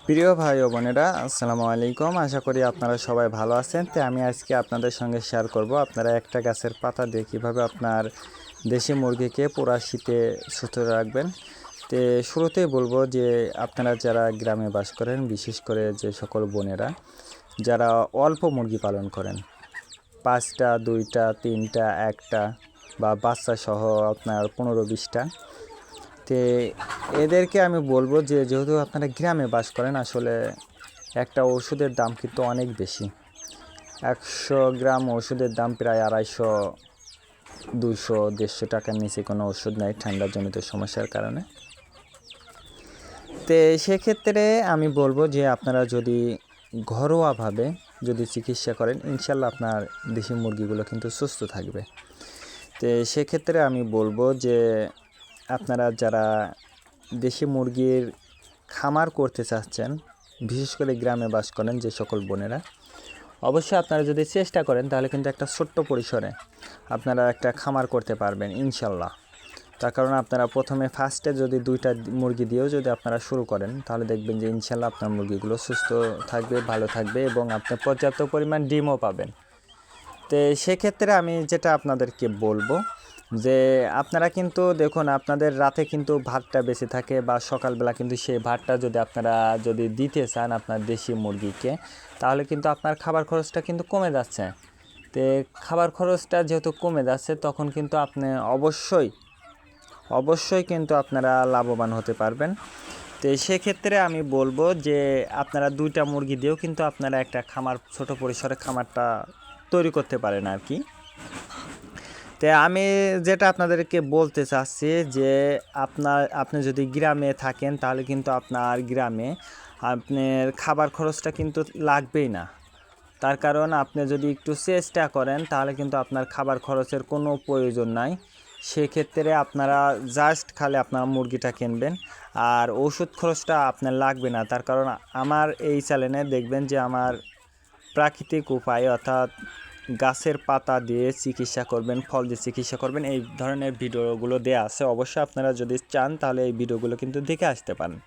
প্রিয় ভাই ও বোনেরা, আসসালামু আলাইকুম। আশা করি আপনারা সবাই ভালো আছেন। তো আমি আজকে আপনাদের সঙ্গে শেয়ার করব আপনারা একটা গাছের পাতা দিয়ে কীভাবে আপনার দেশি মুরগিকে পুরা শীতে সুস্থ রাখবেন। তো শুরুতেই বলবো যে আপনারা যারা গ্রামে বাস করেন, বিশেষ করে যে সকল বোনেরা যারা অল্প মুরগি পালন করেন, 5টা 2টা 3টা 1টা বা বাচ্চা সহ আপনার 15-20টা, তো এদেরকে আমি বলবো যে যেহেতু আপনারা গ্রামে বাস করেন, আসলে একটা ওষুধের দাম কিন্তু অনেক বেশি। 100 গ্রাম ওষুধের দাম প্রায় 250, 200, 150 টাকার নিচে কোনো ওষুধ নাই ঠান্ডাজনিত সমস্যার কারণে। তো সেক্ষেত্রে আমি বলবো যে আপনারা যদি ঘরোয়াভাবে যদি চিকিৎসা করেন, ইনশাল্লাহ আপনার দেশি মুরগিগুলো কিন্তু সুস্থ থাকবে। তো সেক্ষেত্রে আমি বলবো যে আপনারা যারা দেশি মুরগির খামার করতে চাচ্ছেন, বিশেষ করে গ্রামে বাস করেন যে সকল বোনেরা, অবশ্যই আপনারা যদি চেষ্টা করেন তাহলে কিন্তু একটা ছোট্ট পরিসরে আপনারা একটা খামার করতে পারবেন ইনশাল্লাহ। তার কারণ আপনারা প্রথমে ফার্স্টে যদি 2টা মুরগি দিয়েও যদি আপনারা শুরু করেন, তাহলে দেখবেন যে ইনশাল্লাহ আপনার মুরগিগুলো সুস্থ থাকবে, ভালো থাকবে এবং আপনি পর্যাপ্ত পরিমাণ ডিমও পাবেন। তো সেক্ষেত্রে আমি যেটা আপনাদেরকে বলবো যে আপনারা কিন্তু দেখুন, আপনাদের রাতে কিন্তু ভাতটা বেঁচে থাকে বা সকালবেলা কিন্তু সেই ভাতটা যদি আপনারা যদি দিতে চান আপনার দেশি মুরগিকে, তাহলে কিন্তু আপনার খাবার খরচটা কিন্তু কমে যাচ্ছে। তো খাবার খরচটা যেহেতু কমে যাচ্ছে, তখন কিন্তু আপনি অবশ্যই কিন্তু আপনারা লাভবান হতে পারবেন। তো সেক্ষেত্রে আমি বলবো যে আপনারা 2টা মুরগি দিয়েও কিন্তু আপনারা একটা খামার, ছোট পরিসরে খামারটা তৈরি করতে পারেন আর কি। তো আমি যেটা আপনাদেরকে বলতে চাচ্ছি যে আপনি যদি গ্রামে থাকেন, তাহলে কিন্তু আপনার গ্রামে আপনার খাবার খরচটা কিন্তু লাগবেই না। তার কারণ আপনি যদি একটু চেষ্টা করেন, তাহলে কিন্তু আপনার খাবার খরচের কোনো প্রয়োজন নাই। সেক্ষেত্রে আপনারা জাস্ট খালি আপনার মুরগিটা কিনবেন, আর ওষুধ খরচটা আপনার লাগবে না। তার কারণ আমার এই চ্যানেলে দেখবেন যে আমার প্রাকৃতিক উপায়, অর্থাৎ গাছের পাতা দিয়ে চিকিৎসা করবেন, ফল দিয়ে চিকিৎসা করবেন, এই ধরনের ভিডিওগুলো দেওয়া আছে। অবশ্যই আপনারা যদি চান তাহলে এই ভিডিওগুলো কিন্তু দেখে আসতে পারেন।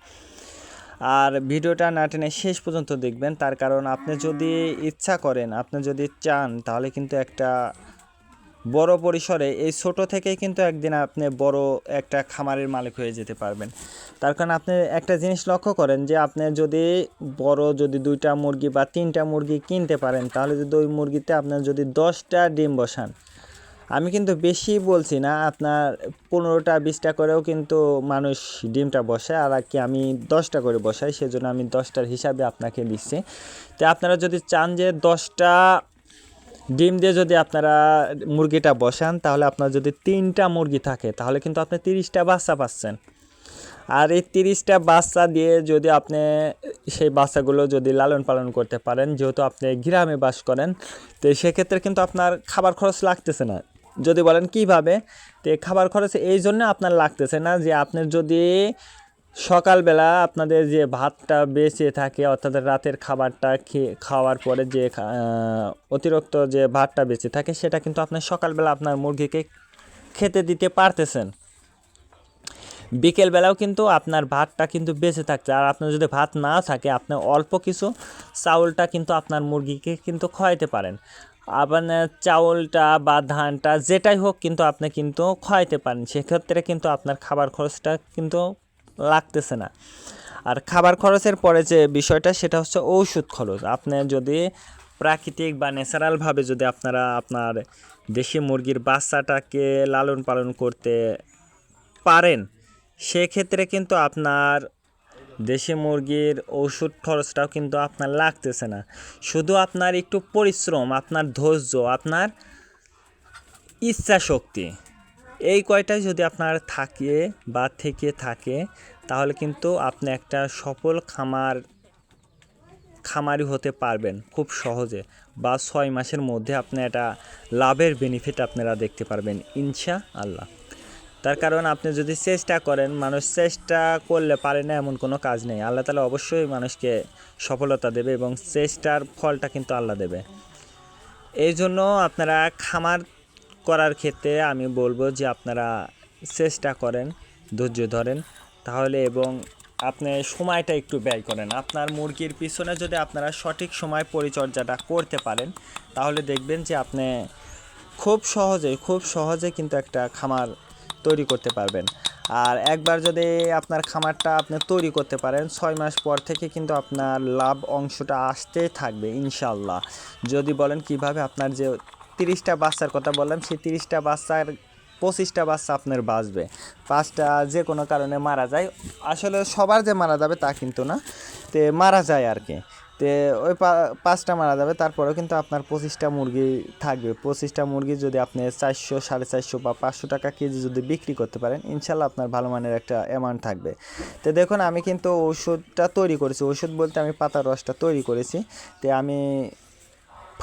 আর ভিডিওটা না টেনে শেষ পর্যন্ত দেখবেন, তার কারণ আপনি যদি ইচ্ছা করেন, আপনি যদি চান, তাহলে কিন্তু একটা বড় পরিসরে এই ছোট থেকেই কিন্তু একদিন আপনি বড় একটা খামারের মালিক হয়ে যেতে পারবেন। তার কারণ আপনি একটা জিনিস লক্ষ্য করেন যে আপনি যদি বড় 2টা মুরগি বা 3টা মুরগি কিনতে পারেন, তাহলে যদি ওই মুরগিতে আপনার যদি 10টা ডিম বসান, আমি কিন্তু বেশি বলছি না, আপনার 15টা 20টা করেও কিন্তু মানুষ ডিমটা বসায়, আর কি আমি 10টা করে বসাই, সেজন্য আমি 10টার হিসাবে আপনাকে দিচ্ছি। তো আপনারা যদি চান যে 10টা ডিম দিয়ে যদি আপনারা মুরগিটা বসান, তাহলে আপনার যদি 3টা মুরগি থাকে, তাহলে কিন্তু আপনি 30টা বাচ্চা পাচ্ছেন। আর এই 30টা বাচ্চা দিয়ে যদি আপনি সেই বাচ্চাগুলো যদি লালন পালন করতে পারেন, যেহেতু আপনি গ্রামে বাস করেন, তো সেক্ষেত্রে কিন্তু আপনার খাবার খরচ লাগতেছে না। যদি বলেন কিভাবে, তো খাবার খরচ এই জন্য আপনার লাগতেছে না যে আপনার যদি সকালবেলা আপনাদের যে ভাতটা বেঁচে থাকে, অর্থাৎ রাতের খাবারটা খাওয়ার পরে যে অতিরিক্ত যে ভাতটা বেঁচে থাকে, সেটা কিন্তু আপনি সকালবেলা আপনার মুরগিকে খেতে দিতে পারতেছেন। বিকেলবেলাও কিন্তু আপনার ভাতটা কিন্তু বেঁচে থাকছে। আর আপনার যদি ভাত না থাকে, আপনি অল্প কিছু চাউলটা কিন্তু আপনার মুরগিকে কিন্তু খাওয়াইতে পারেন। আপনার চাউলটা বা ধানটা যেটাই হোক কিন্তু আপনি কিন্তু খাওয়াইতে পারেন। সেক্ষেত্রে কিন্তু আপনার খাবার খরচটা কিন্তু লাগতেছে না। আর খাবার খরচের পরে যে বিষয়টা, সেটা হচ্ছে ঔষধ খরচ। আপনি যদি প্রাকৃতিক বা ন্যাচারালভাবে যদি আপনারা আপনার দেশি মুরগির বাচ্চাটাকে লালন পালন করতে পারেন, সেক্ষেত্রে কিন্তু আপনার দেশি মুরগির ওষুধ খরচটাও কিন্তু আপনার লাগতেছে না। শুধু আপনার একটু পরিশ্রম, আপনার ধৈর্য, আপনার ইচ্ছা শক্তি, এই কয়টাই যদি আপনার থাকে বা থেকে থাকে, তাহলে কিন্তু আপনি একটা সফল খামারি হতে পারবেন খুব সহজে, বা 6 মাসের মধ্যে আপনি একটা লাভের বেনিফিট আপনারা দেখতে পারবেন ইনশাআল্লাহ। তার কারণ আপনি যদি চেষ্টা করেন, মানুষ চেষ্টা করলে পারে না এমন কোনো কাজ নেই। আল্লাহ তাআলা অবশ্যই মানুষকে সফলতা দেবে এবং চেষ্টার ফলটা কিন্তু আল্লাহ দেবে। এই জন্য আপনারা খামার করার ক্ষেত্রে আমি বলবো যে আপনারা চেষ্টা করেন, ধৈর্য ধরেন, তাহলে এবং আপনি সময়টা একটু ব্যয় করেন। আপনার মুরগির পিছনে যদি আপনারা সঠিক সময় পরিচর্যাটা করতে পারেন, তাহলে দেখবেন যে আপনি খুব সহজে কিন্তু একটা খামার তৈরি করতে পারবেন। আর একবার যদি আপনার খামারটা আপনি তৈরি করতে পারেন, 6 মাস পর থেকে কিন্তু আপনার লাভ অংশটা আসতেই থাকবে ইনশাল্লাহ। যদি বলেন কিভাবে, আপনার যে 30টা বাচ্চার কথা বললাম, সেই 30টা বাচ্চার 25টা বাচ্চা আপনার বাঁচবে, 5টা যে কোনো কারণে মারা যায়। আসলে সবার যে মারা যাবে তা কিন্তু না, তে মারা যায় আর কি। তে ওই 5টা মারা যাবে, তারপরেও কিন্তু আপনার 25টা মুরগি থাকবে। 25টা মুরগি যদি আপনি 400, 450 বা 500 টাকা কেজি যদি বিক্রি করতে পারেন, ইনশাল্লাহ আপনার ভালো মানের একটা অ্যামাউন্ট থাকবে। তো দেখুন, আমি কিন্তু ওষুধটা তৈরি করেছি, ওষুধ বলতে আমি পাতার রসটা তৈরি করেছি। তো আমি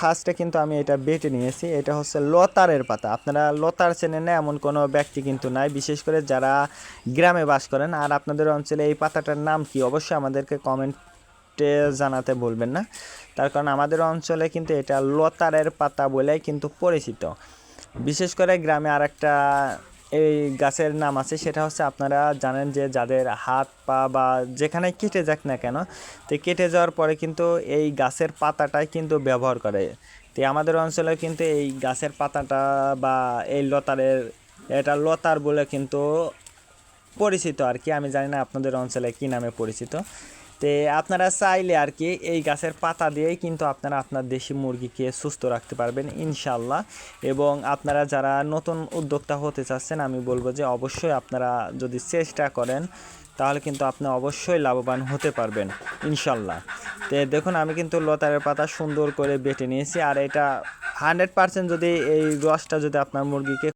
ফার্স্টে কিন্তু আমি এটা বেটে নিয়েছি। এটা হচ্ছে লতারের পাতা। আপনারা লতার চেনেন না এমন কোনো ব্যক্তি কিন্তু নাই, বিশেষ করে যারা গ্রামে বাস করেন। আর আপনাদের অঞ্চলে এই পাতাটার নাম কি, অবশ্যই আমাদেরকে কমেন্টে জানাতে বলবেন না। তার কারণ আমাদের অঞ্চলে কিন্তু এটা লতারের পাতা বলেই কিন্তু পরিচিত। বিশেষ করে গ্রামে আরেকটা এই গাছের নাম আছে, সেটা হচ্ছে আপনারা জানেন যে যাদের হাত পা বা যেখানে কেটে যাক না কেন, তো কেটে যাওয়ার পরে কিন্তু এই গাছের পাতাটাই কিন্তু ব্যবহার করে। তো আমাদের অঞ্চলে কিন্তু এই গাছের পাতাটা বা এই লতারের, এটা লতার বলে কিন্তু পরিচিত আর কি। আমি জানি না আপনাদের অঞ্চলে কী নামে পরিচিত। তো আপনারা চাইলে আর কি এই গাছের পাতা দিয়েই কিন্তু আপনারা আপনার দেশি মুরগিকে সুস্থ রাখতে পারবেন ইনশাল্লাহ। এবং আপনারা যারা নতুন উদ্যোক্তা হতে চাচ্ছেন, আমি বলবো যে অবশ্যই আপনারা যদি চেষ্টা করেন, তাহলে কিন্তু আপনি অবশ্যই লাভবান হতে পারবেন ইনশাল্লাহ। তো দেখুন, আমি কিন্তু লতারের পাতা সুন্দর করে বেটে নিয়েছি। আর এটা 100% যদি এই রসটা যদি আপনার মুরগিকে